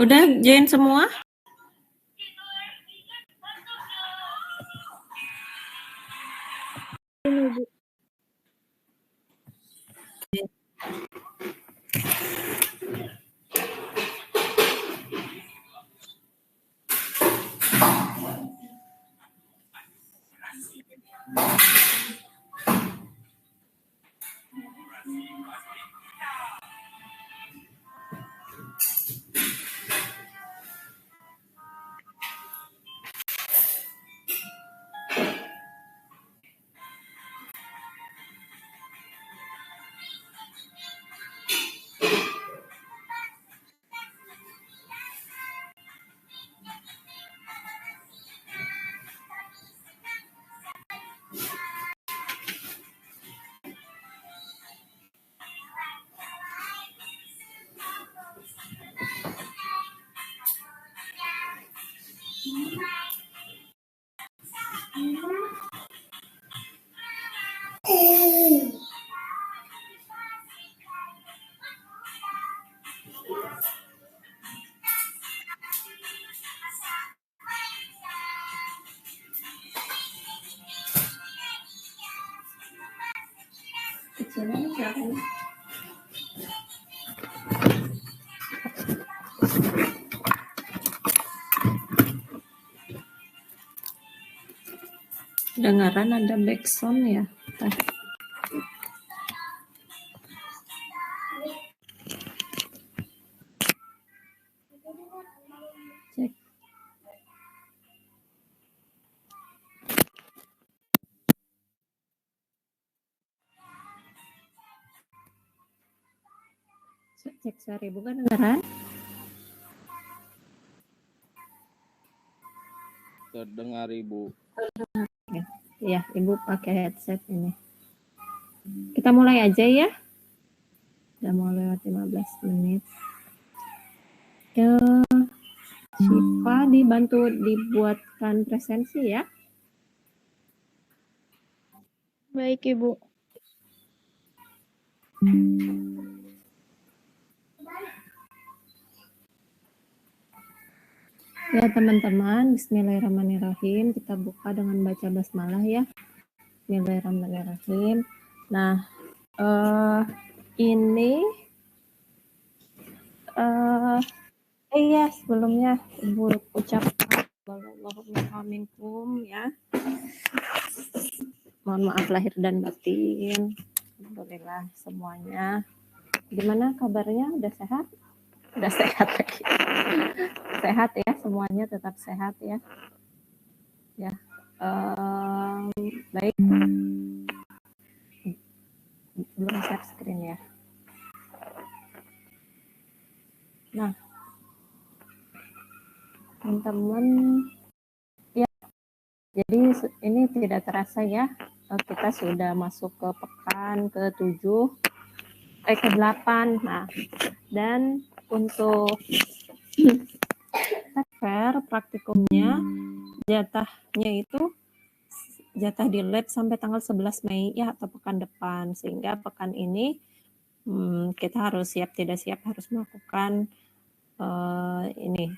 Udah join semua? Ini, Bu. Dengaran ada backsound ya? Cek. Cek suara Ibu kan dengaran? Terdengar Ibu. Ya, Ibu pakai headset ini. Kita mulai aja ya. Udah mau lewat 15 menit. Ya, Syifa dibantu dibuatkan presensi ya. Baik, Ibu. Ya teman-teman, bismillahirrahmanirrahim. Kita buka dengan baca basmalah ya. Bismillahirrahmanirrahim. Nah, ini ya sebelumnya Ibu ucapkan Allahumma minkum ya. Mohon maaf lahir dan batin. Alhamdulillah semuanya. Gimana kabarnya? Udah sehat? Udah sehat lagi. Sehat ya semuanya, tetap sehat ya. Ya. Baik. Belum share screen ya. Nah, teman-teman, ya, jadi ini tidak terasa ya, kita sudah masuk ke pekan ke-7, ke-8. Nah, dan untuk fair praktikumnya, jatahnya itu jatah di lab sampai tanggal 11 Mei ya, atau pekan depan, sehingga pekan ini kita harus siap tidak siap harus melakukan ini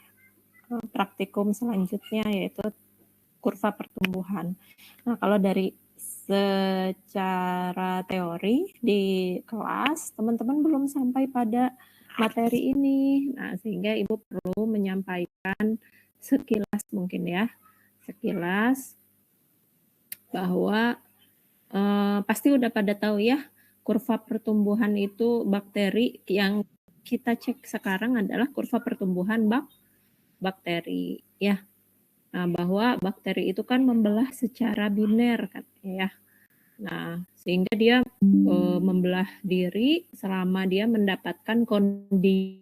praktikum selanjutnya, yaitu kurva pertumbuhan. Nah, kalau dari secara teori di kelas, teman-teman belum sampai pada materi ini. Nah, sehingga Ibu perlu menyampaikan sekilas mungkin ya, sekilas bahwa pasti udah pada tahu ya, kurva pertumbuhan itu bakteri yang kita cek sekarang adalah kurva pertumbuhan bakteri ya. Nah, bahwa bakteri itu kan membelah secara biner kan ya. Nah, sehingga dia membelah diri selama dia mendapatkan kondisi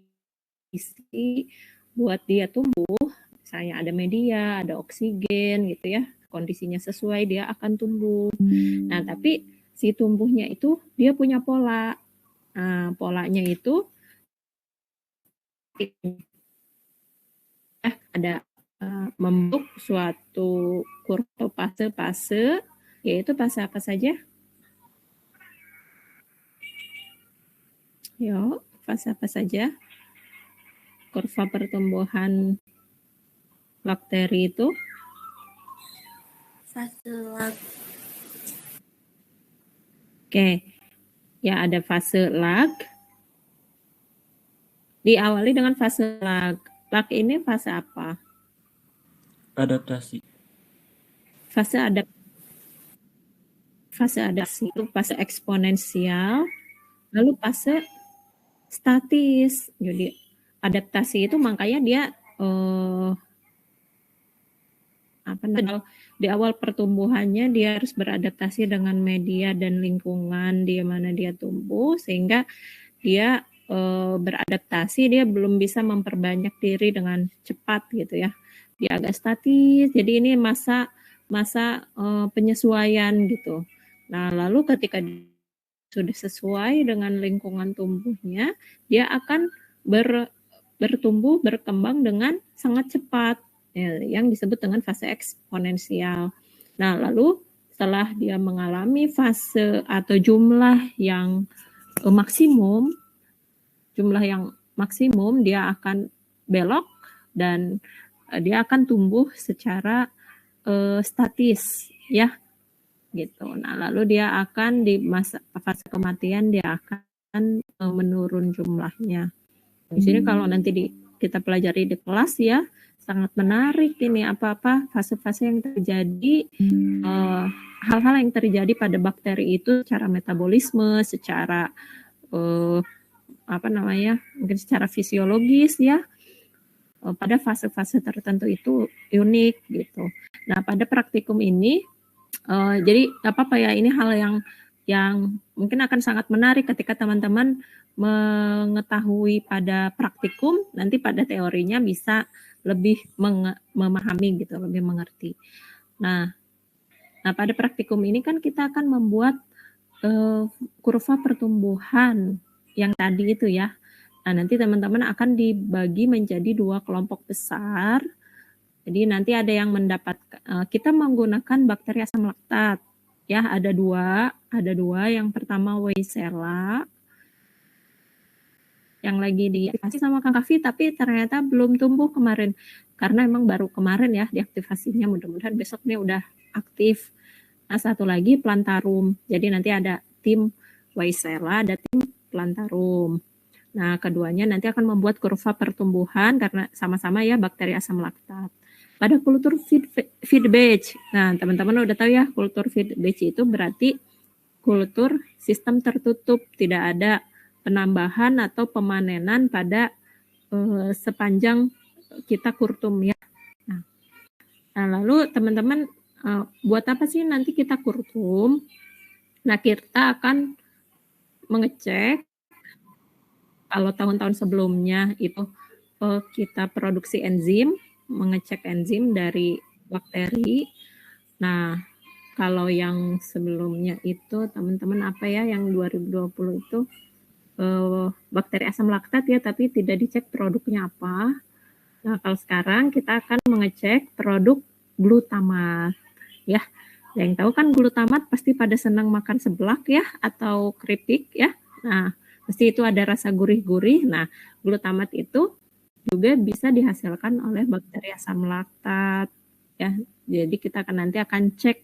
buat dia tumbuh, misalnya ada media, ada oksigen gitu ya, kondisinya sesuai dia akan tumbuh. Nah, tapi si tumbuhnya itu dia punya pola. Nah, polanya itu ada membentuk suatu kurva fase-fase, yaitu fase apa saja? Yuk, fase apa saja? kurva pertumbuhan bakteri itu? Fase lag. Oke, ya ada fase lag. Diawali dengan fase lag. Lag ini fase apa? Adaptasi. Fase adaptasi itu fase eksponensial, lalu fase statis. Jadi adaptasi itu makanya dia di awal pertumbuhannya dia harus beradaptasi dengan media dan lingkungan di mana dia tumbuh, sehingga dia beradaptasi, dia belum bisa memperbanyak diri dengan cepat gitu ya. Dia agak statis, jadi ini masa penyesuaian gitu. Nah, lalu ketika sudah sesuai dengan lingkungan tumbuhnya, dia akan bertumbuh, berkembang dengan sangat cepat, ya, yang disebut dengan fase eksponensial. Nah, lalu setelah dia mengalami fase atau jumlah yang maksimum, dia akan belok dan dia akan tumbuh secara statis, ya, gitu. Nah, lalu dia akan di masa fase kematian dia akan menurun jumlahnya. Di sini kalau nanti kita pelajari di kelas ya, sangat menarik ini apa-apa fase-fase yang terjadi, hal-hal yang terjadi pada bakteri itu secara metabolisme, secara mungkin secara fisiologis ya. Pada fase-fase tertentu itu unik gitu. Nah, pada praktikum ini jadi apa-apa ya, ini hal yang mungkin akan sangat menarik ketika teman-teman mengetahui pada praktikum, nanti pada teorinya bisa lebih memahami gitu, lebih mengerti. Nah, pada praktikum ini kan kita akan membuat kurva pertumbuhan yang tadi itu ya. Nah, nanti teman-teman akan dibagi menjadi 2 kelompok besar. Jadi nanti ada yang kita menggunakan bakteri asam laktat. Ya, ada dua. Yang pertama Weissella, yang lagi diaktifasi sama Kang Kavi, tapi ternyata belum tumbuh kemarin. Karena emang baru kemarin ya diaktifasinya, mudah-mudahan besok nih udah aktif. Nah, satu lagi Plantarum. Jadi nanti ada tim Weissella, ada tim Plantarum. Nah, keduanya nanti akan membuat kurva pertumbuhan karena sama-sama ya bakteri asam laktat. Pada kultur feed batch. Nah, teman-teman udah tahu ya, kultur feed batch itu berarti kultur sistem tertutup, tidak ada penambahan atau pemanenan pada sepanjang kita kurtum ya. Nah, lalu teman-teman buat apa sih nanti kita kurtum? Nah, kita akan mengecek kalau tahun-tahun sebelumnya itu kita produksi enzim, mengecek enzim dari bakteri. Nah, kalau yang sebelumnya itu teman-teman apa ya, yang 2020 itu bakteri asam laktat ya, tapi tidak dicek produknya apa. Nah, kalau sekarang kita akan mengecek produk glutamat. Ya, yang tahu kan glutamat pasti pada senang makan seblak ya, atau keripik ya. Nah, pasti itu ada rasa gurih-gurih. Nah, glutamat itu juga bisa dihasilkan oleh bakteri asam laktat ya. Jadi kita nanti akan cek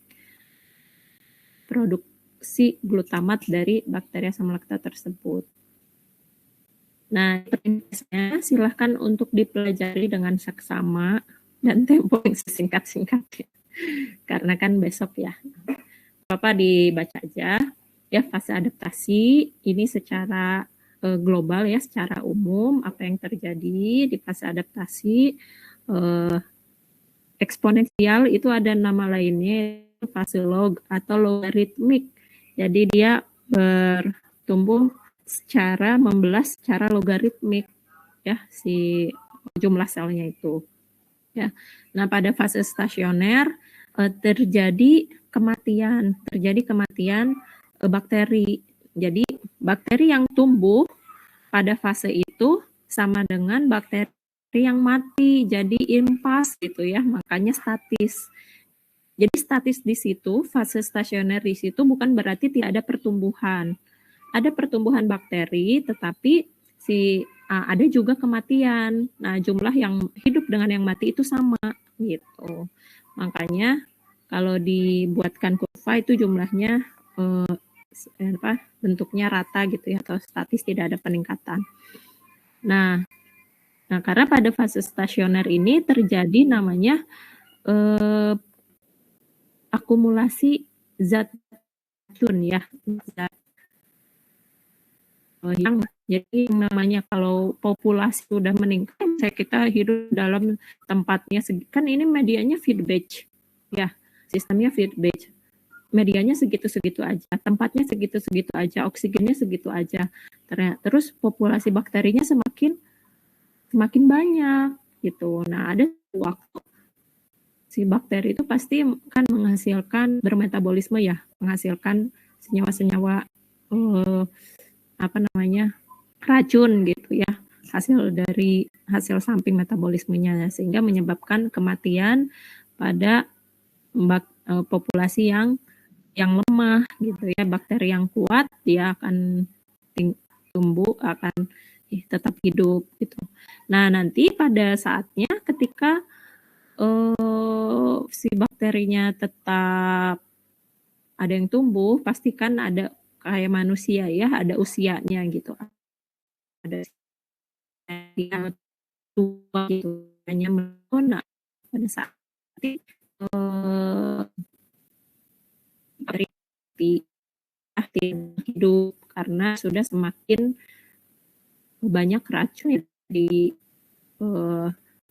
produksi glutamat dari bakteri asam laktat tersebut. Nah, perintahnya silahkan untuk dipelajari dengan seksama dan tempo yang sesingkat-singkatnya. Karena kan besok ya. Bapak dibaca aja ya, fase adaptasi ini secara global ya, secara umum apa yang terjadi di fase adaptasi. Eksponensial itu ada nama lainnya, fase log atau logaritmik. Jadi dia bertumbuh membelah secara logaritmik ya, si jumlah selnya itu ya. Nah, pada fase stasioner terjadi kematian bakteri. Jadi bakteri yang tumbuh pada fase itu sama dengan bakteri yang mati, jadi impas gitu ya, makanya statis. Jadi statis di situ, fase stasioner di situ bukan berarti tidak ada pertumbuhan. Ada pertumbuhan bakteri, tetapi si ada juga kematian. Nah, jumlah yang hidup dengan yang mati itu sama gitu. Makanya kalau dibuatkan kurva itu jumlahnya bentuknya rata gitu ya, atau statis, tidak ada peningkatan. Nah, karena pada fase stasioner ini terjadi namanya akumulasi zat racun ya, zat yang jadi namanya kalau populasi sudah meningkat, misalnya kita hidup dalam tempatnya, kan ini medianya feedbatch ya, sistemnya feedbatch, medianya segitu-segitu aja, tempatnya segitu-segitu aja, oksigennya segitu aja, terus populasi bakterinya semakin banyak gitu. Nah, ada waktu si bakteri itu pasti kan menghasilkan bermetabolisme ya, menghasilkan senyawa-senyawa racun gitu ya, hasil samping metabolismenya, sehingga menyebabkan kematian pada populasi yang lemah gitu ya. Bakteri yang kuat dia akan tumbuh, akan tetap hidup gitu. Nah, nanti pada saatnya ketika si bakterinya tetap ada yang tumbuh, pastikan ada kayak manusia ya, ada usianya gitu. Ada yang tua gitu, hanya melona pada saat hidup karena sudah semakin banyak racun di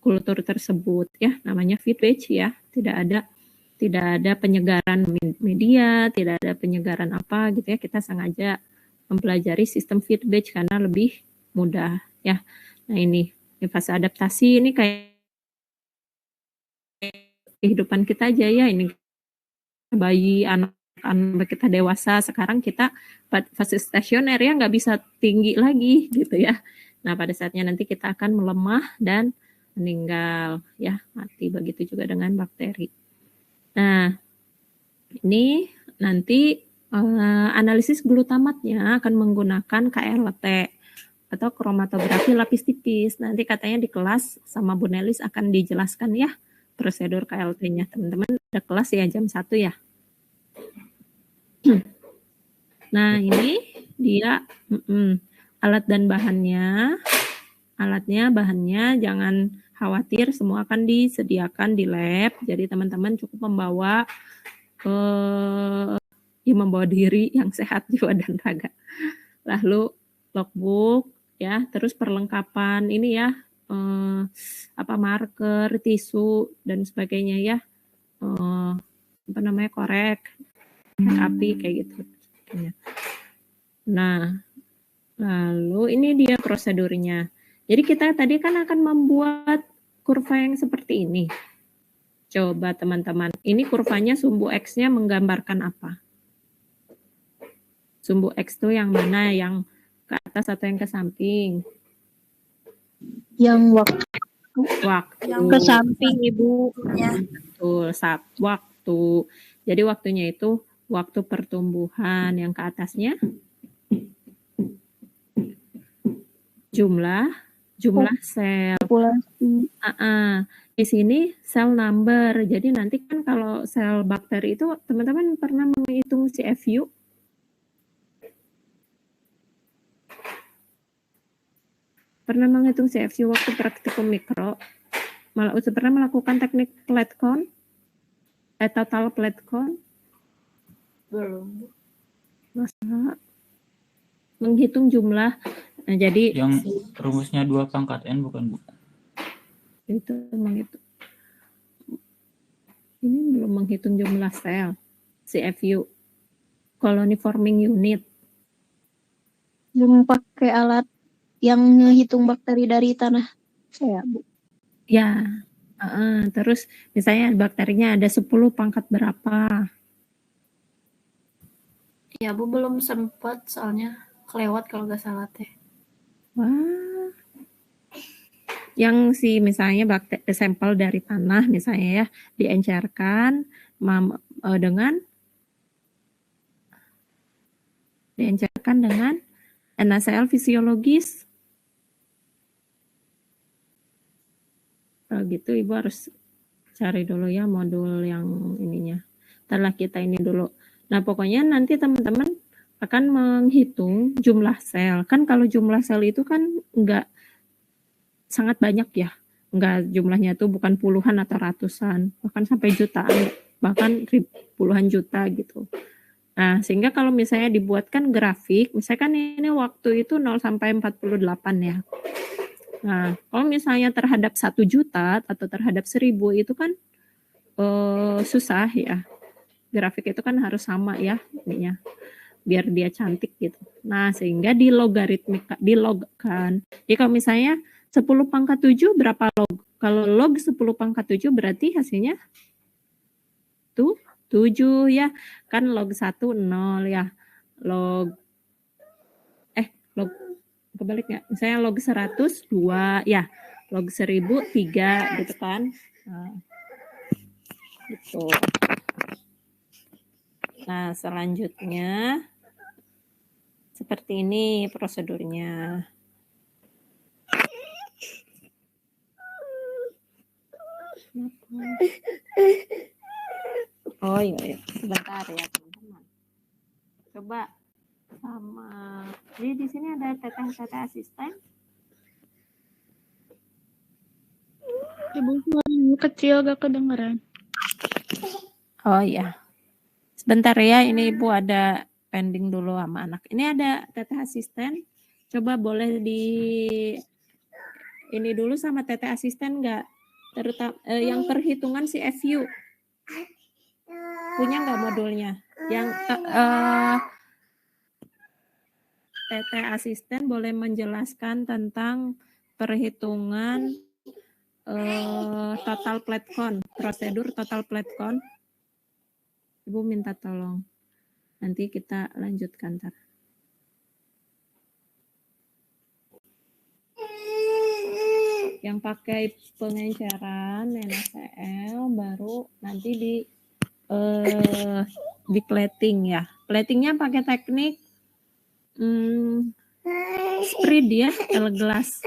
kultur tersebut ya, namanya feedbatch ya, tidak ada penyegaran media, tidak ada penyegaran apa gitu ya, kita sengaja mempelajari sistem feedbatch karena lebih mudah ya. Nah, ini fase adaptasi ini kayak kehidupan kita aja ya, ini bayi, anak kita dewasa, sekarang kita fase stasioner ya, nggak bisa tinggi lagi gitu ya. Nah, pada saatnya nanti kita akan melemah dan meninggal ya, mati. Begitu juga dengan bakteri. Nah, ini nanti analisis glutamatnya akan menggunakan KLT atau kromatografi lapis tipis. Nanti katanya di kelas sama Bu Nelis akan dijelaskan ya prosedur KLT-nya. Teman-teman ada kelas ya jam 1 ya. Nah, ini dia alat dan bahannya. Bahannya jangan khawatir, semua akan disediakan di lab. Jadi teman-teman cukup membawa diri yang sehat jiwa dan raga. Lalu logbook ya, terus perlengkapan ini ya, marker, tisu dan sebagainya ya. Korek, api kayak gitu. Nah, lalu ini dia prosedurnya. Jadi kita tadi kan akan membuat kurva yang seperti ini. Coba teman-teman, ini kurvanya sumbu X-nya menggambarkan apa? Sumbu X itu yang mana? Yang ke atas atau yang ke samping? Yang waktu. Yang ke samping, Ibu. Ya. Betul, waktu. Jadi waktunya itu waktu pertumbuhan, yang ke atasnya jumlah sel. Di sini sel number. Jadi nanti kan kalau sel bakteri itu teman-teman pernah menghitung CFU? Pernah menghitung CFU waktu praktikum mikro? Pernah melakukan teknik plate count? Total plate count? Belum. Masa menghitung jumlah. Nah, jadi yang rumusnya 2 pangkat N bukan, Bu? Itu menghitung. Ini belum menghitung jumlah sel. CFU. Colony forming unit. Yang pakai alat yang ngehitung bakteri dari tanah saya, Bu. Ya. Terus misalnya bakterinya ada 10 pangkat berapa? Ya, Bu, belum sempat soalnya kelewat kalau nggak salah teh. Wah. Yang misalnya sampel dari tanah misalnya ya, diencerkan dengan NaCl fisiologis. Kalau gitu Ibu harus cari dulu ya modul yang ininya. Setelah kita ini dulu. Nah, pokoknya nanti teman-teman akan menghitung jumlah sel. Kan kalau jumlah sel itu kan enggak sangat banyak ya. Enggak, jumlahnya itu bukan puluhan atau ratusan, bahkan sampai jutaan, bahkan puluhan juta gitu. Nah, sehingga kalau misalnya dibuatkan grafik, misalkan ini waktu itu 0 sampai 48 ya. Nah, kalau misalnya terhadap 1 juta atau terhadap 1000 itu kan susah ya. Grafik itu kan harus sama ya ininya, biar dia cantik gitu. Nah, sehingga dilogkan. Jadi kalau misalnya 10 pangkat 7 berapa log? Kalau log 10 pangkat 7 berarti hasilnya tuh 7 ya. Kan log 1 0 ya. Log kebalik nggak? Misalnya log 100 2 ya. Log 1000 3 gitu kan. Nah, gitu. Nah, selanjutnya seperti ini prosedurnya. Oh iya, sebentar ya teman-teman. Coba sama. Jadi di sini ada teteh asisten. Ibu suaranya kecil gak kedengeran. Oh iya. Sebentar ya, ini Ibu ada pending dulu sama anak. Ini ada teteh asisten. Coba boleh di ini dulu sama teteh asisten nggak? Terutama yang perhitungan si FU. Punya nggak modulnya? Yang teteh asisten boleh menjelaskan tentang perhitungan total platform, prosedur total platform. Ibu minta tolong. Nanti kita lanjutkan ntar. Yang pakai pengenceran NaCl baru nanti di plating ya. Platingnya pakai teknik spread ya, L glass.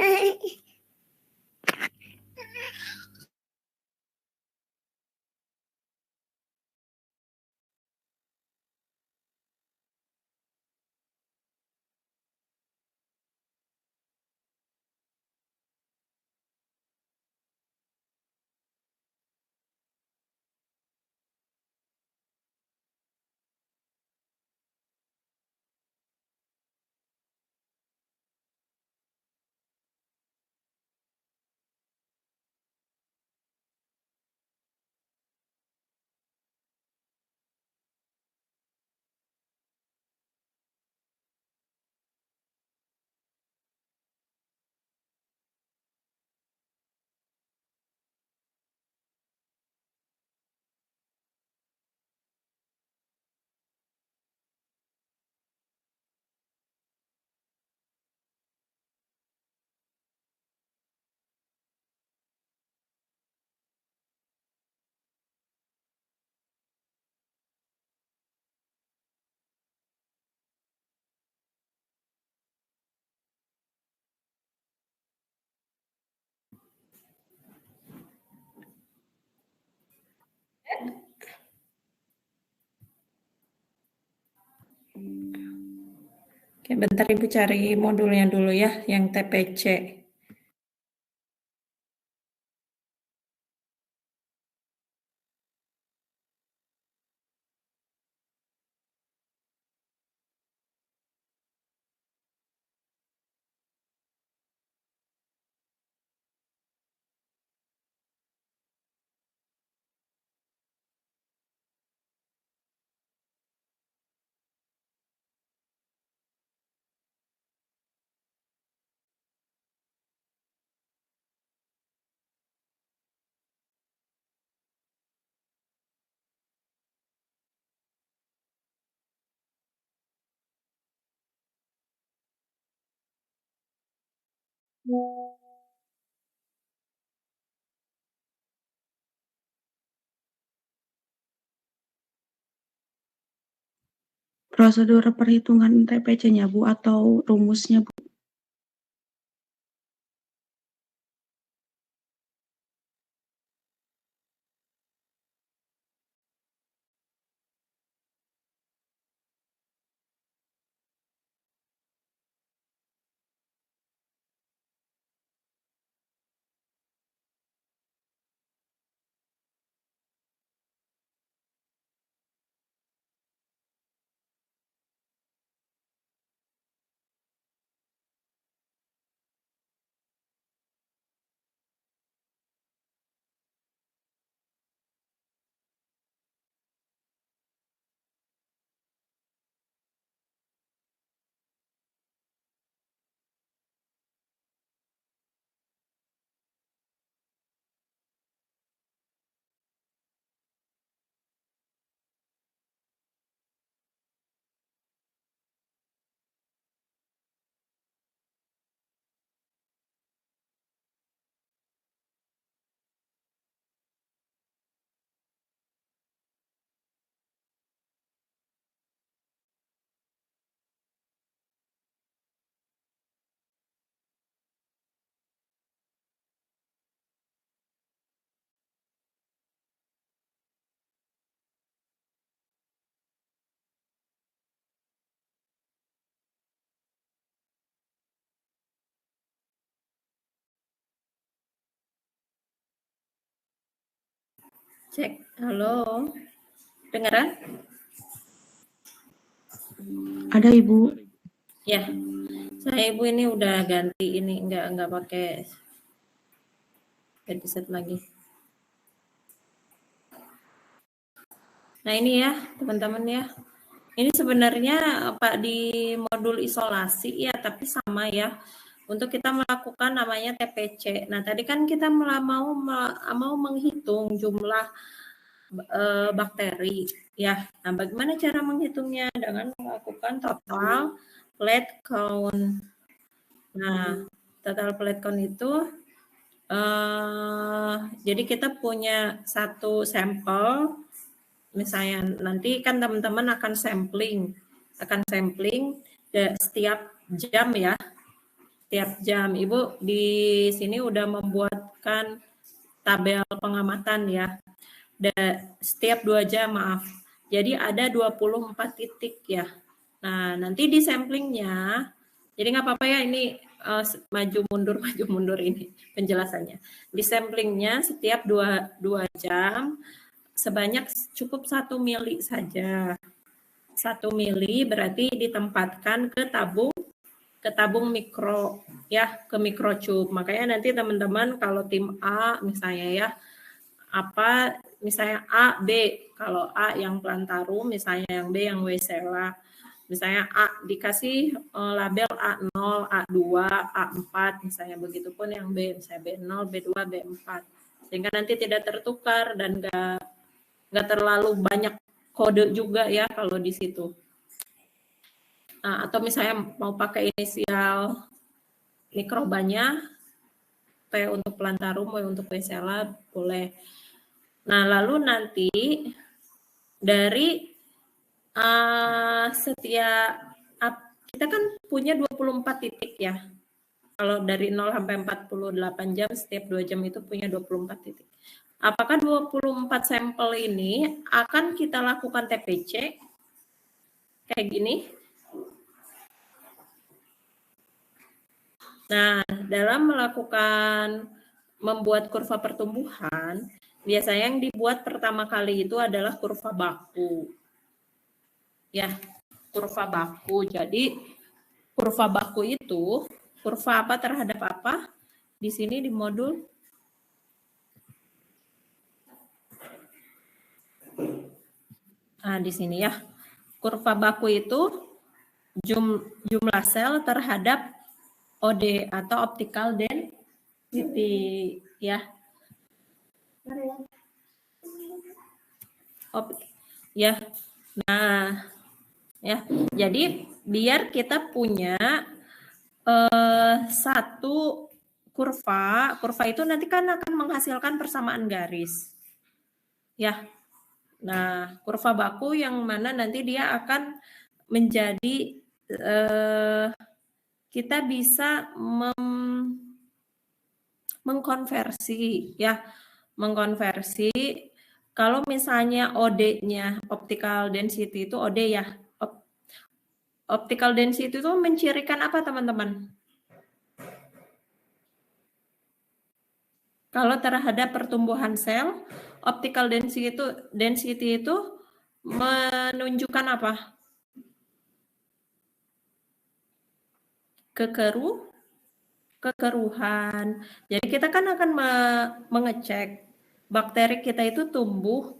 Oke, bentar Ibu cari modulnya dulu ya, yang TPC. Prosedur perhitungan TPC-nya Bu atau rumusnya Bu? Cek. Halo. Dengeran? Ada Ibu. Ya. Saya Ibu ini udah ganti ini, enggak pakai headset lagi. Nah, ini ya, teman-teman ya. Ini sebenarnya Pak di modul isolasi ya, tapi sama ya. Untuk kita melakukan namanya TPC. Nah, tadi kan kita mau menghitung jumlah bakteri ya. Nah, bagaimana cara menghitungnya? Dengan melakukan total plate count. Nah, total plate count itu jadi kita punya satu sampel, misalnya nanti kan teman-teman akan sampling setiap jam ya, setiap jam. Ibu di sini udah membuatkan tabel pengamatan ya, setiap 2 jam maaf. Jadi ada 24 titik ya. Nah, nanti di samplingnya, jadi nggak apa-apa ya ini maju mundur ini penjelasannya. Di samplingnya setiap 2 jam sebanyak cukup 1 mili saja. 1 mili berarti ditempatkan ke tabung mikro ya, ke microchip. Makanya nanti teman-teman kalau tim A misalnya ya, misalnya A, B, kalau A yang plantarum, misalnya yang B yang Weissela. Misalnya A dikasih label A0, A2, A4, misalnya begitupun yang B, misalnya B0, B2, B4. Sehingga nanti tidak tertukar dan nggak terlalu banyak kode juga ya kalau di situ. Nah, atau misalnya mau pakai inisial mikrobanya, P untuk plantarum, W untuk Weissela, boleh. Nah, lalu nanti dari kita kan punya 24 titik ya. Kalau dari 0 sampai 48 jam, setiap 2 jam itu punya 24 titik. Apakah 24 sampel ini akan kita lakukan TPC kayak gini? Nah, dalam membuat kurva pertumbuhan, biasanya yang dibuat pertama kali itu adalah kurva baku. Ya, kurva baku. Jadi kurva baku itu kurva apa terhadap apa? Di sini di modul di sini ya. Kurva baku itu jumlah sel terhadap OD atau optical density ya. Ya. Nah, ya. Jadi biar kita punya satu kurva itu nanti kan akan menghasilkan persamaan garis. Ya. Nah, kurva baku yang mana nanti dia akan menjadi kita bisa mengkonversi ya. Mengkonversi kalau misalnya OD-nya optical density itu OD ya. Optical density itu mencirikan apa teman-teman? Kalau terhadap pertumbuhan sel, optical density itu menunjukkan apa? Kekeruhan. Jadi kita kan akan mengecek bakteri kita itu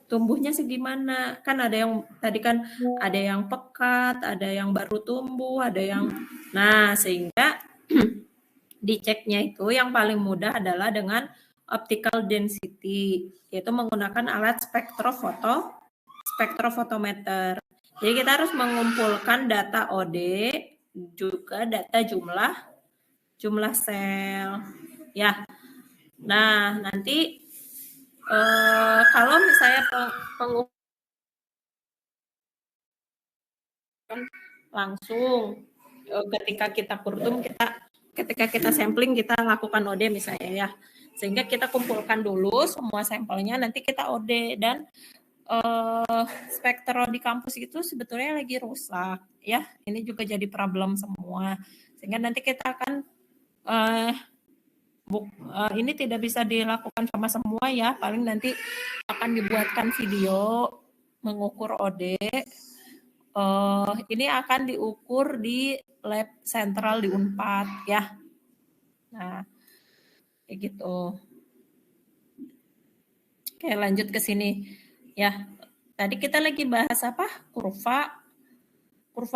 tumbuhnya segimana. Kan ada yang tadi kan ada yang pekat, ada yang baru tumbuh, ada yang sehingga diceknya itu yang paling mudah adalah dengan optical density, yaitu menggunakan alat spektrofotometer. Jadi kita harus mengumpulkan data OD juga data jumlah sel ya. Nah, nanti kalau misalnya langsung ketika kita kurtum, ketika kita sampling kita lakukan OD misalnya ya, sehingga kita kumpulkan dulu semua sampelnya, nanti kita OD. Dan spektro di kampus itu sebetulnya lagi rusak ya, ini juga jadi problem semua, sehingga nanti kita akan Ini tidak bisa dilakukan sama semua ya, paling nanti akan dibuatkan video mengukur OD. Ini akan diukur di lab sentral di Unpad ya. Nah, kayak gitu. Oke, lanjut ke sini ya. Tadi kita lagi bahas apa? Kurva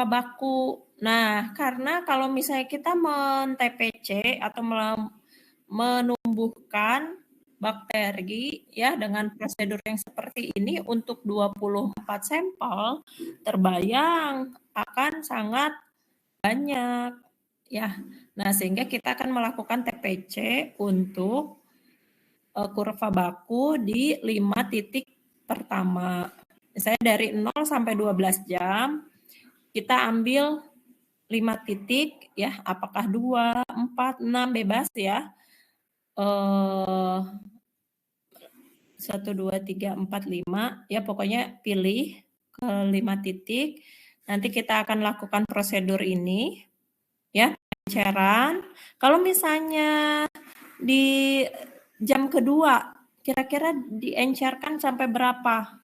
baku. Nah, karena kalau misalnya kita men-TPC atau menumbuhkan bakteri ya dengan prosedur yang seperti ini untuk 24 sampel, terbayang akan sangat banyak ya. Nah, sehingga kita akan melakukan TPC untuk kurva baku di 5 titik pertama. Misalnya dari 0 sampai 12 jam, kita ambil 5 titik ya, apakah 2, 4, 6 bebas ya. 1, 2, 3, 4, 5 ya, pokoknya pilih ke 5 titik. Nanti kita akan lakukan prosedur ini ya, pengenceran. Kalau misalnya di jam kedua kira-kira diencerkan sampai berapa?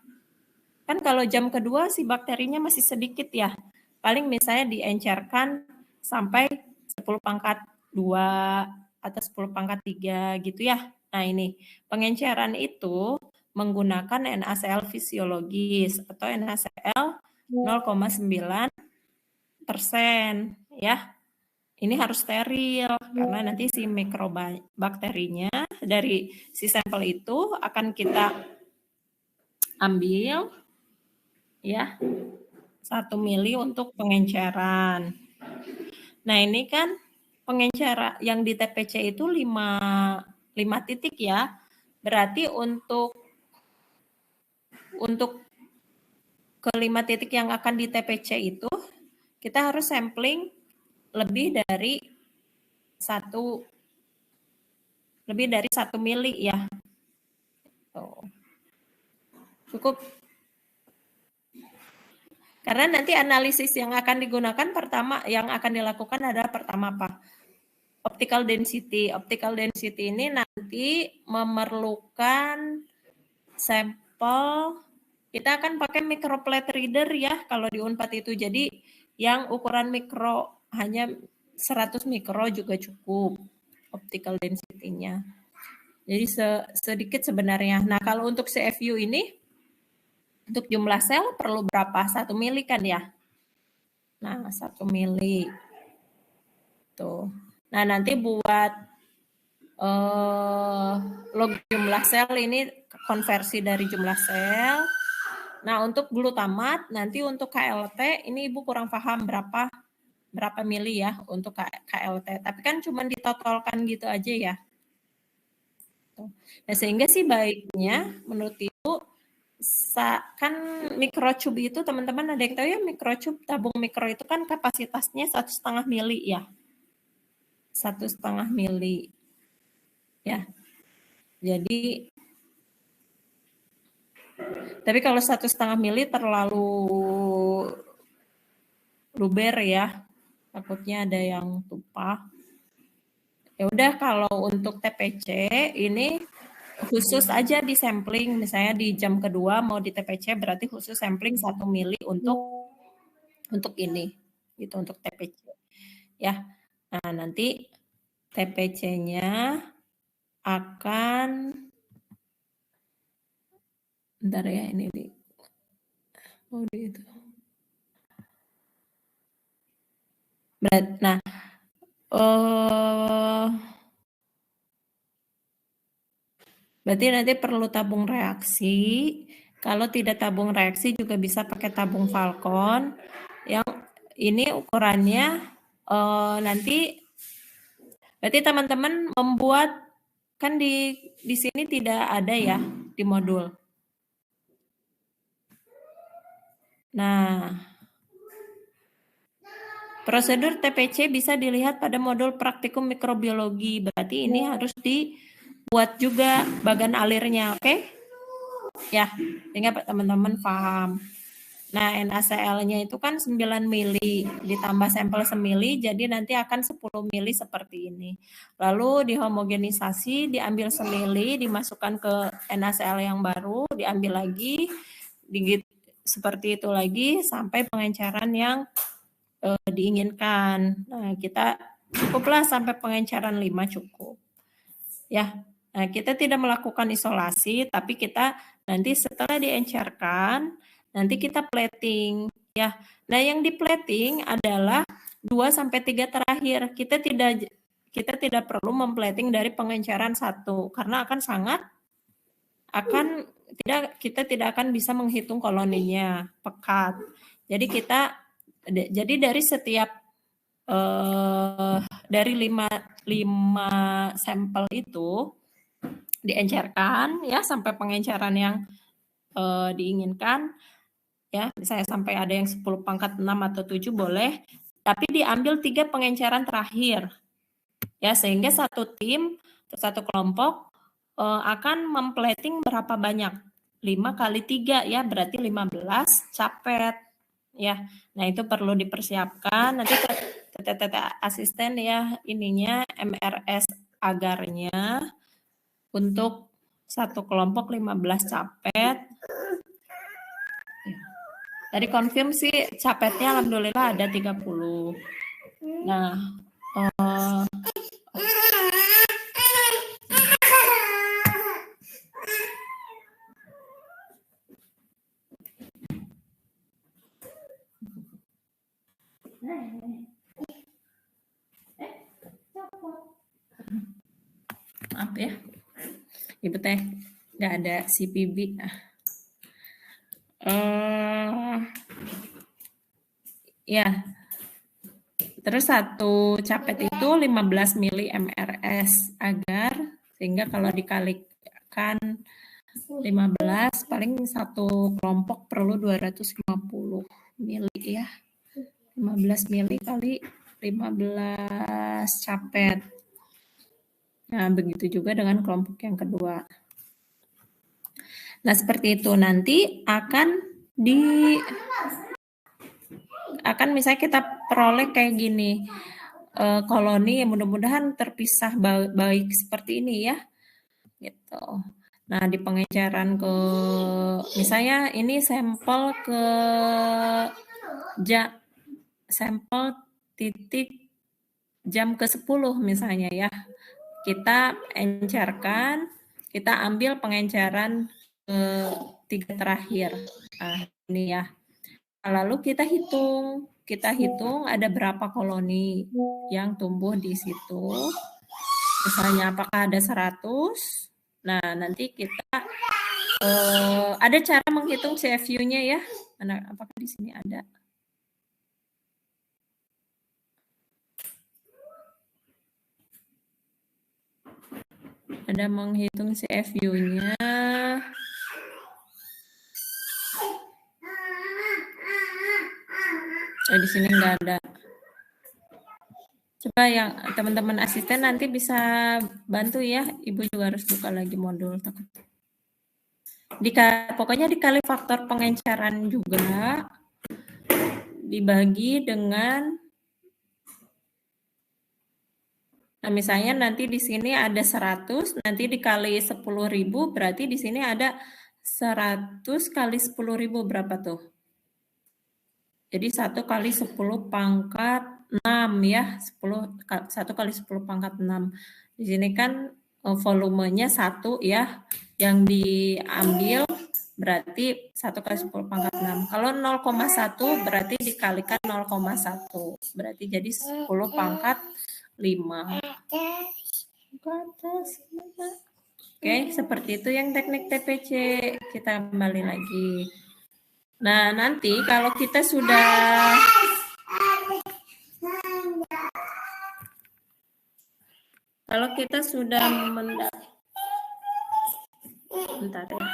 Kan kalau jam kedua si bakterinya masih sedikit ya. Paling misalnya diencerkan sampai 10 pangkat 2 atau 10 pangkat 3 gitu ya. Nah ini, pengenceran itu menggunakan NaCl fisiologis atau NaCl 0,9% ya. Ini harus steril karena nanti si mikrobakterinya dari si sampel itu akan kita ambil ya 1 mili untuk pengenceran. Nah ini kan pengenceran yang di TPC itu 5 titik ya. Berarti untuk ke 5 titik yang akan di TPC itu kita harus sampling lebih dari 1 mili ya. Tuh. Cukup. Karena nanti analisis yang akan digunakan pertama, yang akan dilakukan adalah pertama apa? Optical density. Optical density ini nanti memerlukan sampel. Kita akan pakai microplate reader ya kalau di Unpad itu. Jadi yang ukuran mikro hanya 100 mikro juga cukup optical density-nya. Jadi sedikit sebenarnya. Nah kalau untuk CFU ini, untuk jumlah sel perlu berapa? 1 mili kan ya? Nah 1 mili. Tuh. Nah nanti buat log jumlah sel ini konversi dari jumlah sel. Nah untuk glutamat nanti untuk KLT ini Ibu kurang paham berapa mili ya untuk KLT. Tapi kan cuma ditotalkan gitu aja ya. Nah sehingga sih baiknya menurut Ibu kan microchub itu teman-teman ada yang tahu ya, microchub tabung mikro itu kan kapasitasnya 1,5 mili ya. 1,5 mili ya. Jadi tapi kalau 1,5 mili terlalu luber ya, takutnya ada yang tumpah. Ya udah kalau untuk TPC ini khusus aja di sampling, misalnya di jam kedua mau di TPC berarti khusus sampling 1 mili untuk ini, gitu untuk TPC. Ya, nah nanti TPC-nya akan, bentar ya ini di, oh itu. Nah, berarti nanti perlu tabung reaksi. Kalau tidak tabung reaksi juga bisa pakai tabung Falcon. Yang ini ukurannya nanti berarti teman-teman membuat kan di sini tidak ada ya di modul. Nah, prosedur TPC bisa dilihat pada modul praktikum mikrobiologi. Berarti ini harus dibuat juga bagan alirnya, oke? Ya, sehingga teman-teman paham. Nah, NaCl-nya itu kan 9 mili, ditambah sampel semili, jadi nanti akan 10 mili seperti ini. Lalu dihomogenisasi, diambil semili, dimasukkan ke NaCl yang baru, diambil lagi, seperti itu lagi, sampai pengenceran yang diinginkan. Nah, kita cukuplah sampai pengenceran 5 cukup. Ya, nah, kita tidak melakukan isolasi, tapi kita nanti setelah diencerkan, nanti kita plating ya. Nah, yang di plating adalah 2 sampai 3 terakhir. Kita tidak perlu memplating dari pengenceran 1 karena kita tidak akan bisa menghitung koloninya pekat. Jadi dari setiap dari 5 sampel itu diencerkan ya sampai pengenceran yang diinginkan ya, misalnya sampai ada yang 10 pangkat 6 atau 7 boleh, tapi diambil 3 pengenceran terakhir ya, sehingga satu tim atau satu kelompok akan memplating berapa banyak, 5 kali 3 ya, berarti 15 capet ya. Nah, itu perlu dipersiapkan nanti asisten ya, ininya MRS agarnya untuk satu kelompok 15 capet. Dari konfirm sih capetnya alhamdulillah ada 30. Nah, maaf ya, Ibu teh nggak ada CPB. Ya, terus satu capet itu 15 mili mRs agar sehingga kalau dikalikan 15 paling satu kelompok perlu 250 mili ya. 15 mili kali 15 capet. Nah, begitu juga dengan kelompok yang kedua. Nah, seperti itu nanti akan misalnya kita peroleh kayak gini, koloni yang mudah-mudahan terpisah baik seperti ini ya, gitu. Nah, di pengenceran misalnya ini sampel sampel titik jam ke-10 misalnya ya, kita encerkan, kita ambil pengenceran 3 terakhir. Nah, ini ya. Lalu kita hitung ada berapa koloni yang tumbuh di situ. Misalnya apakah ada 100. Nah, nanti kita ada cara menghitung CFU-nya ya. Apakah di sini ada? Ada menghitung CFU-nya. Di sini nggak ada. Coba yang teman-teman asisten nanti bisa bantu ya. Ibu juga harus buka lagi modul. Pokoknya dikali faktor pengenceran juga. Dibagi dengan, nah misalnya nanti di sini ada 100, nanti dikali 10.000, berarti di sini ada 100 kali 10.000 berapa tuh? Jadi 1 kali 10 pangkat 6 ya, 1 kali 10 pangkat 6. Di sini kan volumenya 1 ya, yang diambil berarti 1 kali 10 pangkat 6. Kalau 0,1 berarti dikalikan 0,1, berarti jadi 10 pangkat 5. Oke, seperti itu yang teknik TPC. Kita kembali lagi. Nah, nanti kalau kita sudah bentar ya.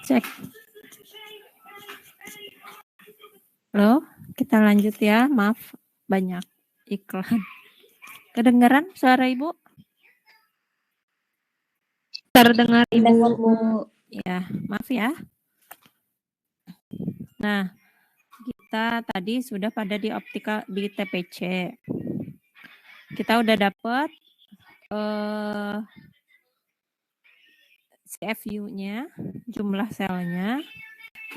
Cek. Halo, kita lanjut ya. Maaf, banyak iklan. Kedengaran suara Ibu? Terdengar Dengar, Ibu. Bu. Ya, maaf ya. Nah, kita tadi sudah pada di optika di TPC. Kita udah dapat CFU-nya, jumlah selnya.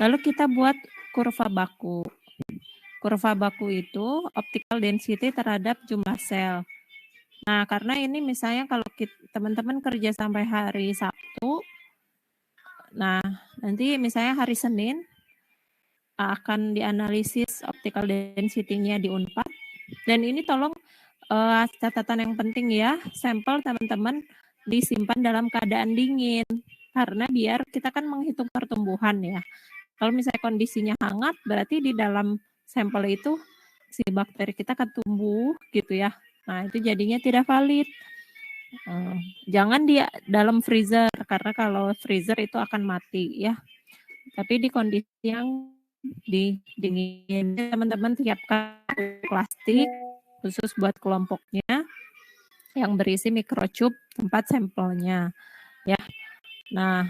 Lalu kita buat kurva baku. Kurva baku itu optical density terhadap jumlah sel. Nah, karena ini misalnya kalau teman-teman kerja sampai hari Sabtu, nah nanti misalnya hari Senin akan dianalisis optical density-nya di Unpad. Dan ini tolong catatan yang penting ya, sampel teman-teman disimpan dalam keadaan dingin. Karena biar kita kan menghitung pertumbuhan ya. Kalau misalnya kondisinya hangat, berarti di dalam sampel itu si bakteri kita akan tumbuh gitu ya. Nah, itu jadinya tidak valid. Jangan di dalam freezer, karena kalau freezer itu akan mati ya. Tapi di kondisi yang dingin, teman-teman siapkan plastik khusus buat kelompoknya yang berisi microchip tempat sampelnya ya. Nah,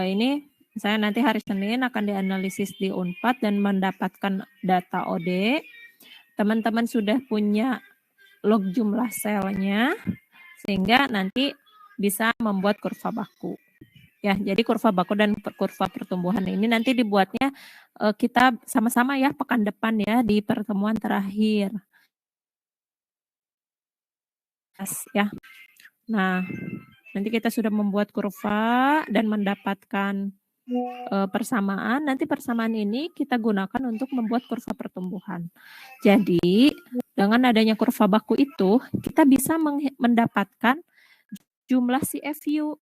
ini saya nanti hari Senin akan dianalisis di Unpad dan mendapatkan data OD. Teman-teman sudah punya log jumlah selnya, sehingga nanti bisa membuat kurva baku. Ya, jadi kurva baku dan kurva pertumbuhan ini nanti dibuatnya kita sama-sama ya pekan depan ya di pertemuan terakhir. Ya. Nah, nanti kita sudah membuat kurva dan mendapatkan persamaan. Nanti persamaan ini kita gunakan untuk membuat kurva pertumbuhan. Jadi, dengan adanya kurva baku itu, kita bisa mendapatkan jumlah CFU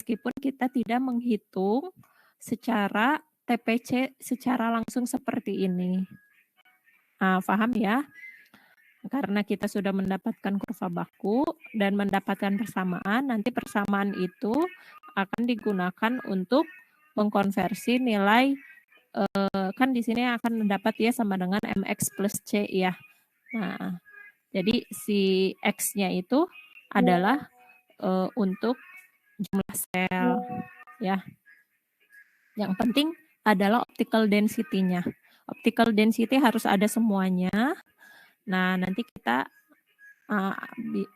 meskipun kita tidak menghitung secara TPC secara langsung seperti ini. Nah, paham ya? Karena kita sudah mendapatkan kurva baku dan mendapatkan persamaan, nanti persamaan itu akan digunakan untuk mengkonversi nilai, kan di sini akan mendapat ya sama dengan MX plus C ya. Nah, jadi si X-nya itu adalah untuk jumlah sel ya. Yang penting adalah optical density-nya. Optical density harus ada semuanya. Nah, nanti kita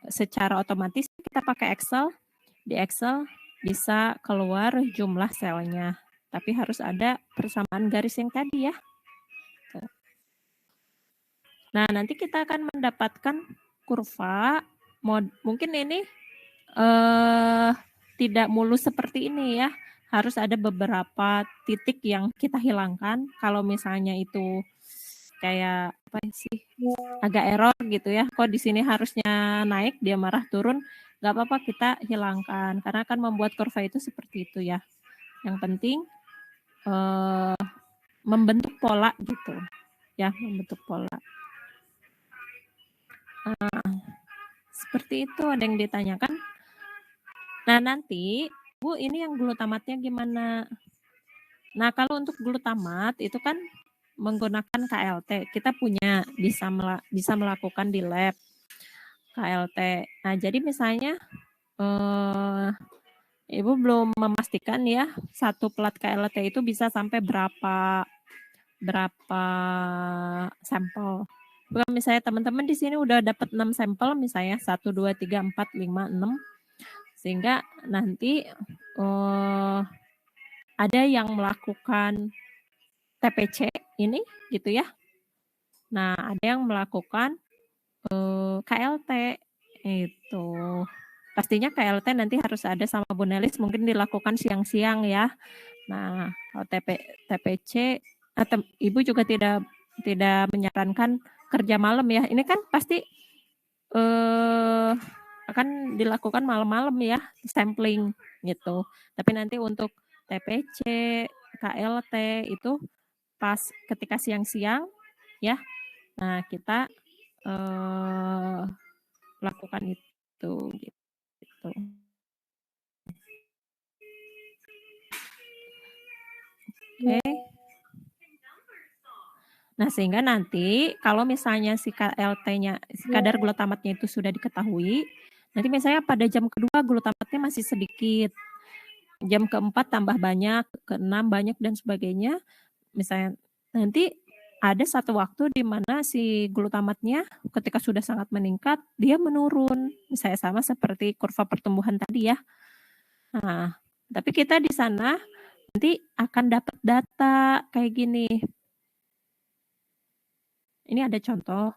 secara otomatis kita pakai Excel. Di Excel bisa keluar jumlah selnya. Tapi harus ada persamaan garis yang tadi ya. Nah, nanti kita akan mendapatkan kurva. Mungkin ini tidak mulus seperti ini ya. Harus ada beberapa titik yang kita hilangkan. Kalau misalnya itu kayak apa sih, agak error gitu ya. Kok di sini harusnya naik, dia marah turun. Nggak apa-apa, kita hilangkan. Karena akan membuat kurva itu seperti itu ya. Yang penting membentuk pola gitu. Ya, membentuk pola. Seperti itu, ada yang ditanyakan. Nah, nanti Bu, ini yang glutamatnya gimana? Nah, kalau untuk glutamat itu kan menggunakan KLT. Kita punya bisa melakukan di lab KLT. Nah, jadi misalnya Ibu belum memastikan ya satu plat KLT itu bisa sampai berapa sampel. Kalau misalnya teman-teman di sini udah dapat 6 sampel misalnya 1 2 3 4 5 6, sehingga nanti ada yang melakukan TPC ini gitu ya. Nah, ada yang melakukan KLT itu. Pastinya KLT nanti harus ada sama Bu Nelis, mungkin dilakukan siang-siang ya. Nah, kalau TPC Ibu juga tidak menyarankan kerja malam ya. Ini kan pasti akan dilakukan malam-malam ya, sampling gitu. Tapi nanti untuk TPC, KLT itu pas ketika siang-siang ya. Nah, kita lakukan itu gitu. Oke. Nah, sehingga nanti kalau misalnya si KLT-nya, si kadar glutamatnya itu sudah diketahui, nanti misalnya pada jam kedua glutamatnya masih sedikit, jam keempat tambah banyak, keenam banyak dan sebagainya. Misalnya nanti ada satu waktu di mana si glutamatnya ketika sudah sangat meningkat, dia menurun. Misalnya sama seperti kurva pertumbuhan tadi ya. Nah, tapi kita di sana nanti akan dapat data kayak gini. Ini ada contoh.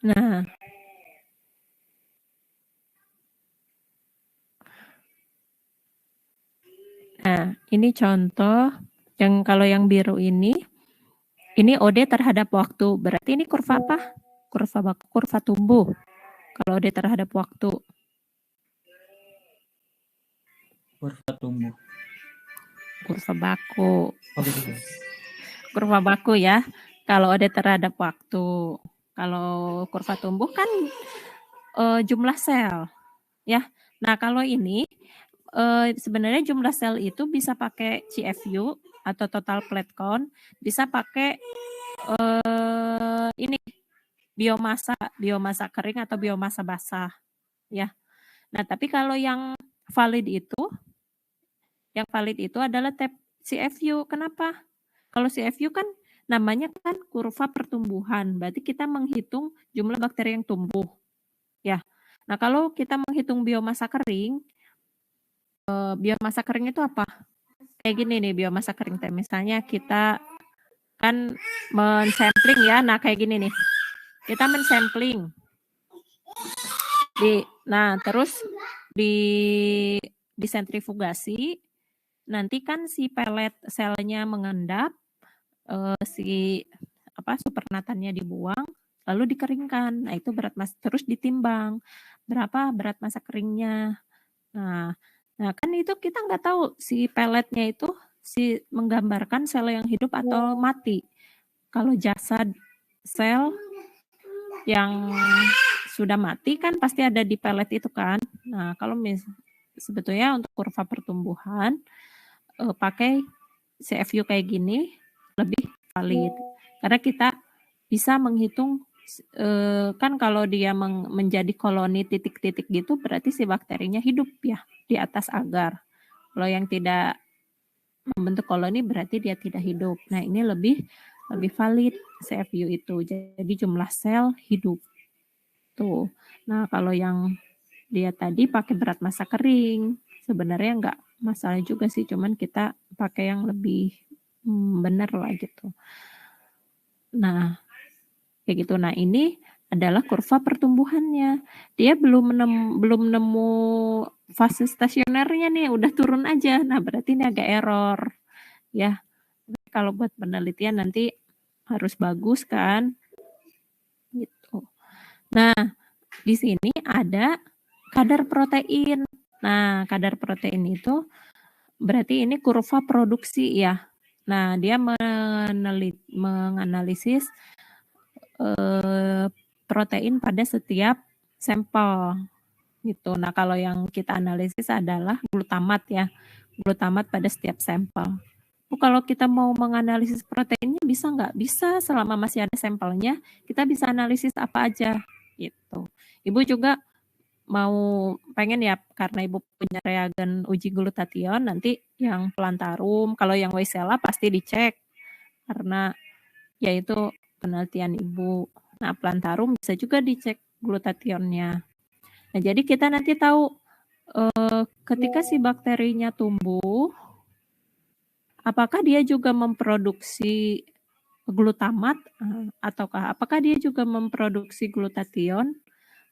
Nah, ini contoh yang kalau yang biru ini OD terhadap waktu. Berarti ini kurva apa? Kurva tumbuh. Kalau OD terhadap waktu. Kurva tumbuh. Kurva baku. Oh, gitu. Kurva baku ya. Kalau OD terhadap waktu. Kalau kurva tumbuh kan jumlah sel. Ya. Nah, kalau ini sebenarnya jumlah sel itu bisa pakai CFU atau total plate count, bisa pakai ini biomasa kering atau biomasa basah ya. Nah, tapi kalau yang valid itu adalah CFU. Kenapa? Kalau CFU kan namanya kan kurva pertumbuhan, berarti kita menghitung jumlah bakteri yang tumbuh, ya. Nah, kalau kita menghitung biomasa kering itu apa? Kayak gini nih biomasa kering teh. Misalnya kita kan men-sampling ya, nah kayak gini nih. Kita men-sampling. Nah, terus disentrifugasi, nanti kan si pelet selnya mengendap, si supernatannya dibuang, lalu dikeringkan. Nah, itu berat massa, terus ditimbang berapa berat massa keringnya. Nah, kan itu kita nggak tahu si peletnya itu menggambarkan sel yang hidup atau mati. Kalau jasad sel yang sudah mati kan pasti ada di pelet itu kan. Nah, kalau sebetulnya untuk kurva pertumbuhan pakai CFU kayak gini lebih valid. Karena kita bisa menghitung kan kalau dia menjadi koloni titik-titik gitu berarti si bakterinya hidup ya di atas agar. Kalau yang tidak membentuk koloni berarti dia tidak hidup. Nah, ini lebih valid CFU itu. Jadi jumlah sel hidup. Tuh. Nah, kalau yang dia tadi pakai berat massa kering, sebenarnya nggak masalah juga sih, cuman kita pakai yang lebih benar lah gitu. Nah, kayak gitu. Nah, ini adalah kurva pertumbuhannya. Dia belum nemu fase stasionernya nih, udah turun aja. Nah, berarti ini agak error. Ya, kalau buat penelitian nanti harus bagus kan. Gitu. Nah, di sini ada kadar protein. Nah, kadar protein itu berarti ini kurva produksi ya. Nah, dia menganalisis protein pada setiap sampel gitu. Nah, kalau yang kita analisis adalah glutamat ya. Glutamat pada setiap sampel. Kalau kita mau menganalisis proteinnya bisa nggak? Bisa selama masih ada sampelnya, kita bisa analisis apa aja gitu. Ibu juga pengen ya, karena Ibu punya reagen uji glutathione, nanti yang plantarum, kalau yang Weissella pasti dicek, karena yaitu penelitian Ibu. Nah, plantarum bisa juga dicek glutathione-nya. Nah, jadi kita nanti tahu ketika si bakterinya tumbuh, apakah dia juga memproduksi glutamat, ataukah apakah dia juga memproduksi glutathione,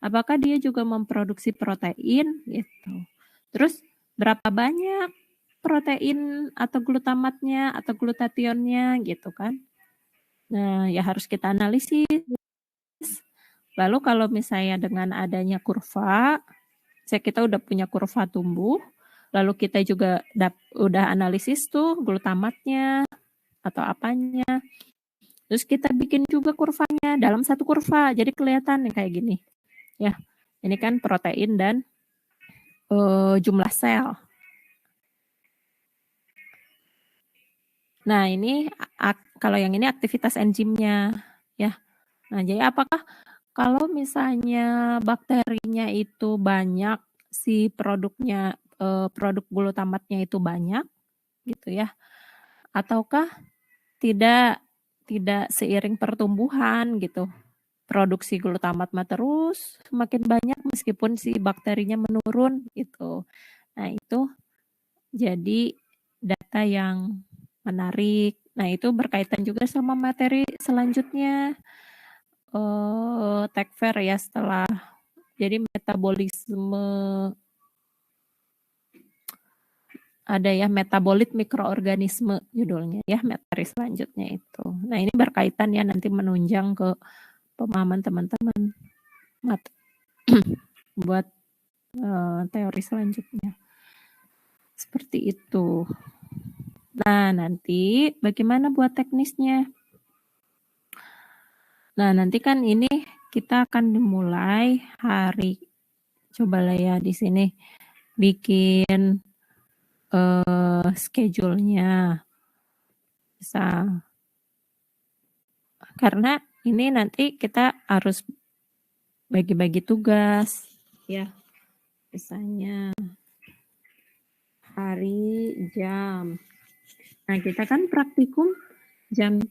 apakah dia juga memproduksi protein gitu. Terus berapa banyak protein atau glutamatnya atau glutathione-nya gitu kan. Nah, ya harus kita analisis. Lalu kalau misalnya dengan adanya kurva, kita udah punya kurva tumbuh, lalu kita juga udah analisis tuh glutamatnya atau apanya. Terus kita bikin juga kurvanya dalam satu kurva, jadi kelihatan nih kayak gini. Ya, ini kan protein dan jumlah sel. Nah, ini kalau yang ini aktivitas enzimnya ya. Nah, jadi apakah kalau misalnya bakterinya itu banyak, si produknya produk glutamatnya itu banyak gitu ya. Ataukah tidak seiring pertumbuhan gitu. Produksi glutamat terus semakin banyak meskipun si bakterinya menurun gitu. Nah, itu jadi data yang menarik. Nah, itu berkaitan juga sama materi selanjutnya. Tag fair ya, setelah jadi metabolisme, ada ya metabolit mikroorganisme judulnya ya, materi selanjutnya itu. Nah, ini berkaitan ya, nanti menunjang ke pemahaman teman-teman buat teori selanjutnya. Seperti itu. Nah, nanti bagaimana buat teknisnya? Nah, nanti kan ini kita akan dimulai hari, cobalah ya di sini bikin schedule-nya. Bisa. Karena ini nanti kita harus bagi-bagi tugas ya. Misalnya hari, jam. Nah, kita kan praktikum jam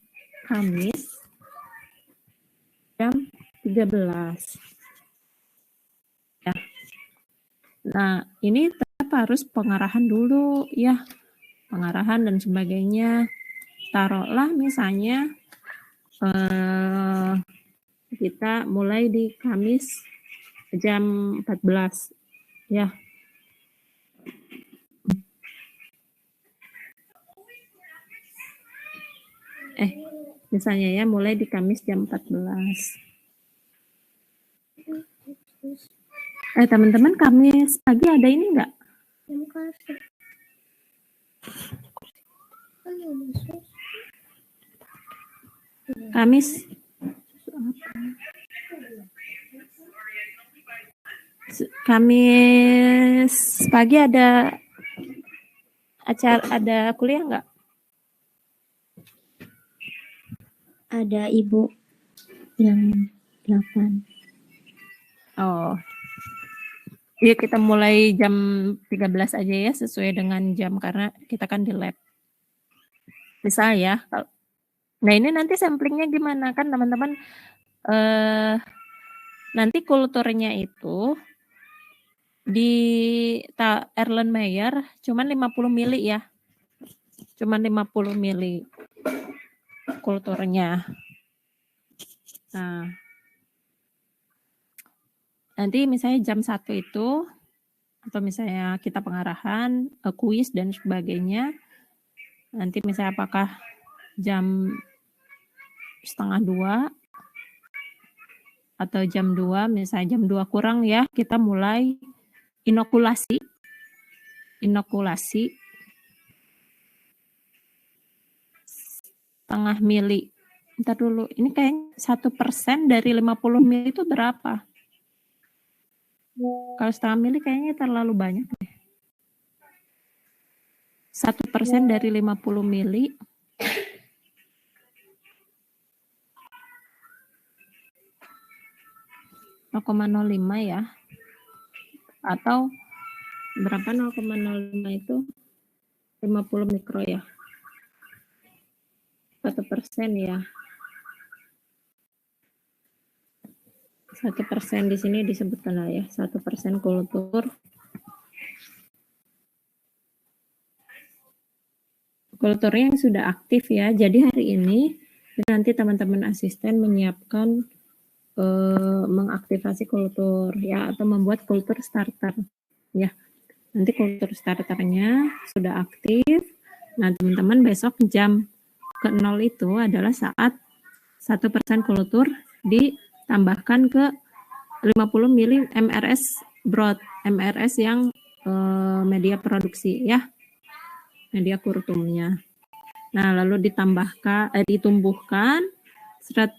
Kamis jam 13. Ya. Nah, ini tetap harus pengarahan dulu ya. Pengarahan dan sebagainya. Taruhlah misalnya kita mulai di Kamis jam 14 ya. Misalnya ya mulai di Kamis jam 14. Teman-teman, Kamis pagi ada ini enggak? Kamis pagi ada kuliah enggak? Ada Ibu yang 8. Oh. Ya kita mulai jam 13 aja ya, sesuai dengan jam karena kita kan di lab. Bisa ya. Nah, ini nanti samplingnya gimana kan teman-teman? Nanti kulturnya itu di Erlenmeyer cuman 50 mili ya. Cuman 50 mili kulturnya. Nah, nanti misalnya jam 1 itu, atau misalnya kita pengarahan, kuis dan sebagainya, nanti misalnya apakah jam 1:30 atau jam 2, misalnya jam 2 kurang ya, kita mulai inokulasi 0,5 mili. Ntar dulu, ini kayaknya 1% dari 50 mili itu berapa? Kalau 0,5 mili kayaknya terlalu banyak deh. 1% dari 50 mili. (0,05 ya. Atau berapa 0,05 itu? 50 mikro ya. 1% ya. 1% di sini disebutkan lah ya. 1% kultur. Kulturnya yang sudah aktif ya. Jadi hari ini nanti teman-teman asisten menyiapkan mengaktifasi kultur ya, atau membuat kultur starter ya. Nanti kultur starternya sudah aktif. Nah, teman-teman besok jam ke-0 itu adalah saat 1% kultur ditambahkan ke 50 mili MRS broad, MRS yang media produksi ya, media kurtumnya. Nah, lalu ditumbuhkan,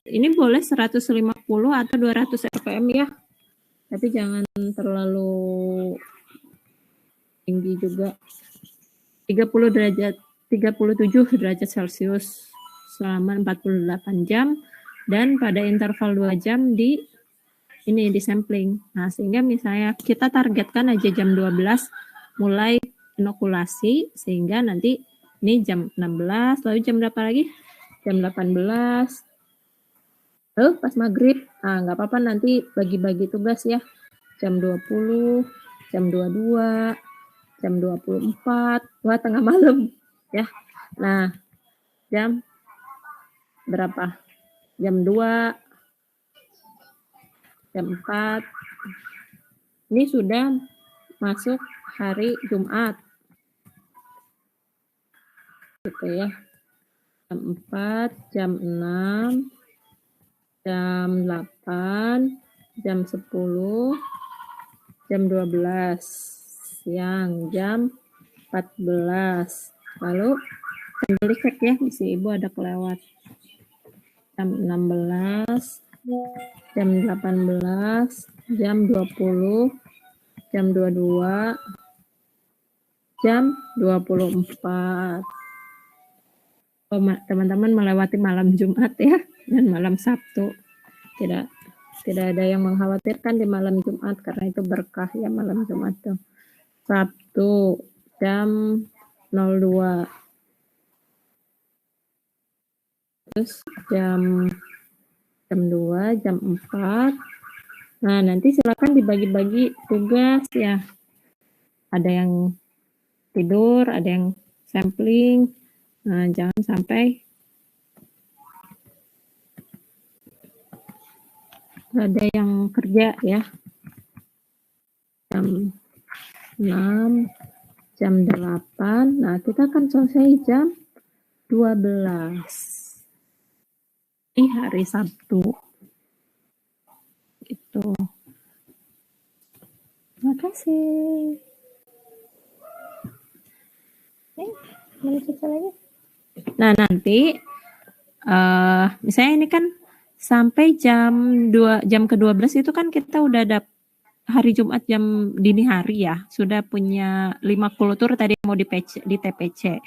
ini boleh 150 atau 200 rpm ya, tapi jangan terlalu tinggi juga. 37 derajat Celcius selama 48 jam, dan pada interval 2 jam di sampling. Nah, sehingga misalnya kita targetkan aja jam 12 mulai inokulasi, sehingga nanti ini jam 16, lalu jam berapa lagi? Jam 18. Pas maghrib. Nah, nggak apa-apa, nanti bagi-bagi tugas ya. Jam 20, jam 22, jam 24, tengah malam ya. Nah, jam berapa? Jam 2, jam 4. Ini sudah masuk hari Jumat. Gitu ya. Jam 4, jam 6, jam 8, jam 10, jam 12, siang jam 14. Lalu sambil cek ya, di sini Ibu ada kelewat. Jam 16, jam 18, jam 20, jam 22, jam 24. Teman-teman melewati malam Jumat ya, dan malam Sabtu. Tidak ada yang mengkhawatirkan di malam Jumat, karena itu berkah ya malam Jumat tuh. Sabtu jam 02. terus jam 2, jam 4. Nah, nanti silakan dibagi-bagi tugas ya. Ada yang tidur, ada yang sampling. Nah, jangan sampai ada yang kerja ya. Jam 6, jam 8. Nah, kita akan selesai jam 12. Di hari Sabtu. Gitu. Terima kasih. Lagi. Nah, nanti misalnya ini kan sampai jam ke-12 itu kan kita udah ada hari Jumat jam dini hari ya. Sudah punya 5 kultur tadi mau di TPC.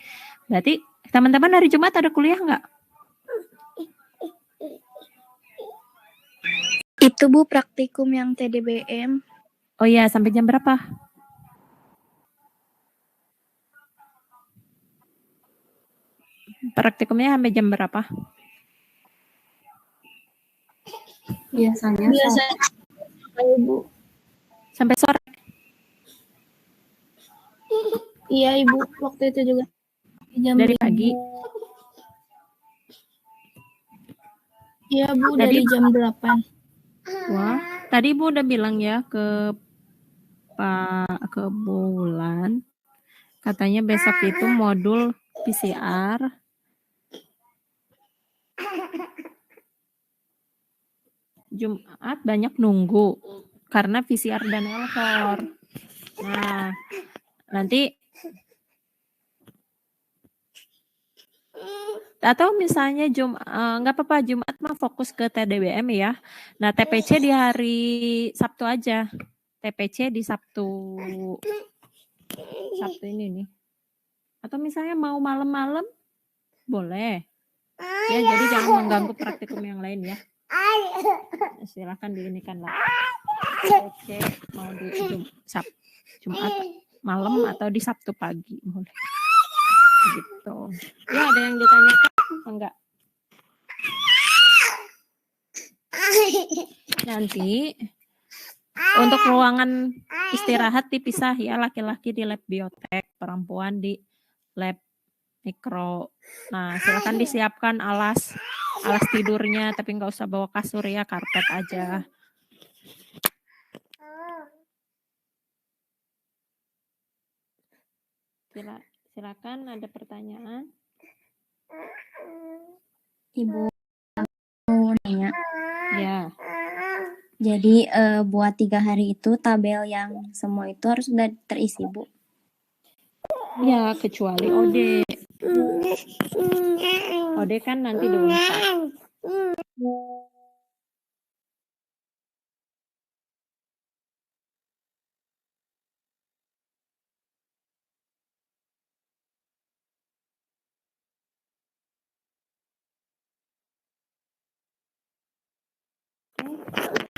Berarti teman-teman hari Jumat ada kuliah nggak? Itu Bu praktikum yang TDBM. Oh iya, sampai jam berapa? Praktikumnya sampai jam berapa? Biasanya Ibu. Sampai sore. Iya Ibu, waktu itu juga jam Dari pagi. Iya Bu, dari jam 8. Wah, tadi Ibu udah bilang ya ke Pak Bulan, katanya besok itu modul PCR. Jumat banyak nunggu karena PCR dan LKOR. Nah, nanti atau misalnya nggak apa-apa, Jumat mah fokus ke TDBM ya. Nah, TPC di hari Sabtu aja. TPC di Sabtu ini nih. Atau misalnya mau malam-malam boleh. Ya, jadi jangan mengganggu praktikum yang lain ya. Silakan diinikan lah. TPC mau di Jumat malam atau di Sabtu pagi boleh. Gitu. Ya, ada yang ditanyakan enggak? Nanti untuk ruangan istirahat dipisah ya, laki-laki di lab biotek, perempuan di lab mikro. Nah, silakan disiapkan alas tidurnya, tapi nggak usah bawa kasur ya, karpet aja. Silakan, ada pertanyaan? Ibu mau nanya. Ya. Jadi buat 3 hari itu tabel yang semua itu harus sudah terisi Bu. Ya, kecuali OD. OD kan nanti dilengkap.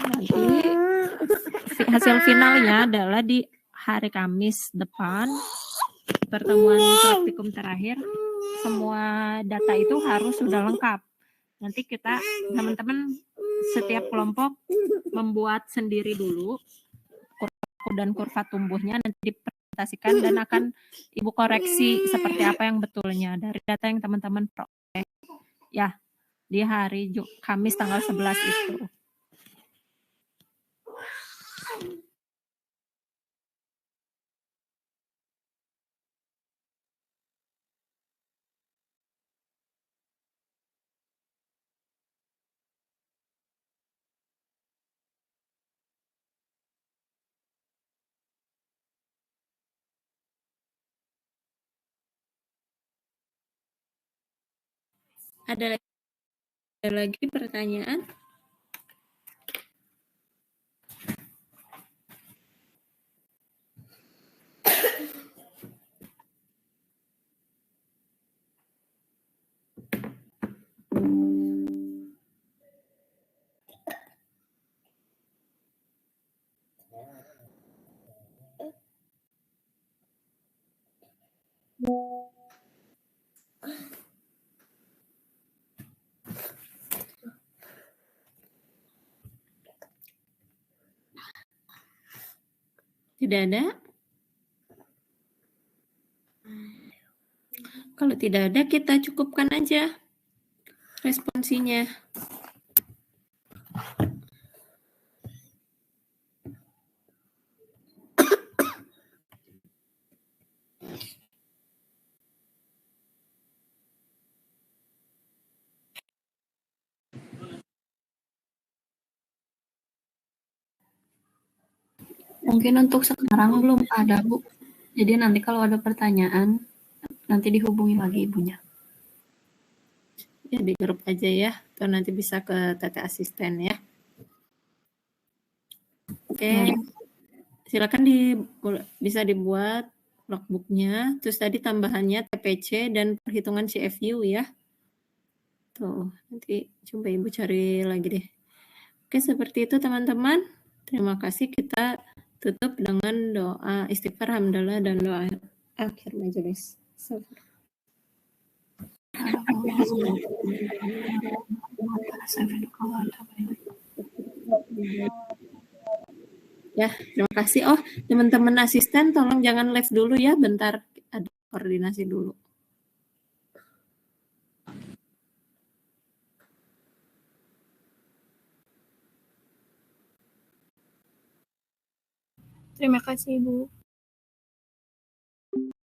Nanti hasil finalnya adalah di hari Kamis depan, pertemuan praktikum terakhir. Semua data itu harus sudah lengkap. Nanti kita, teman-teman, setiap kelompok membuat sendiri dulu kurva dan kurva tumbuhnya, nanti dipresentasikan dan akan Ibu koreksi seperti apa yang betulnya dari data yang teman-teman peroleh ya di hari Kamis tanggal 11 itu. Ada lagi pertanyaan? Tidak ada? Kalau tidak ada, kita cukupkan aja responsinya. Mungkin untuk sekarang belum ada, Bu. Jadi nanti kalau ada pertanyaan, nanti dihubungi lagi ibunya. Ya, di grup aja ya, atau nanti bisa ke Tete Asisten ya. Oke, silakan bisa dibuat logbooknya, terus tadi tambahannya TPC dan perhitungan CFU ya. Tuh, nanti coba Ibu cari lagi deh. Oke, seperti itu teman-teman. Terima kasih, kita tutup dengan doa istighfar, hamdalah, dan doa akhir majelis. Ya, terima kasih. Oh, teman-teman asisten tolong jangan live dulu ya, bentar ada koordinasi dulu. Terima kasih, Ibu.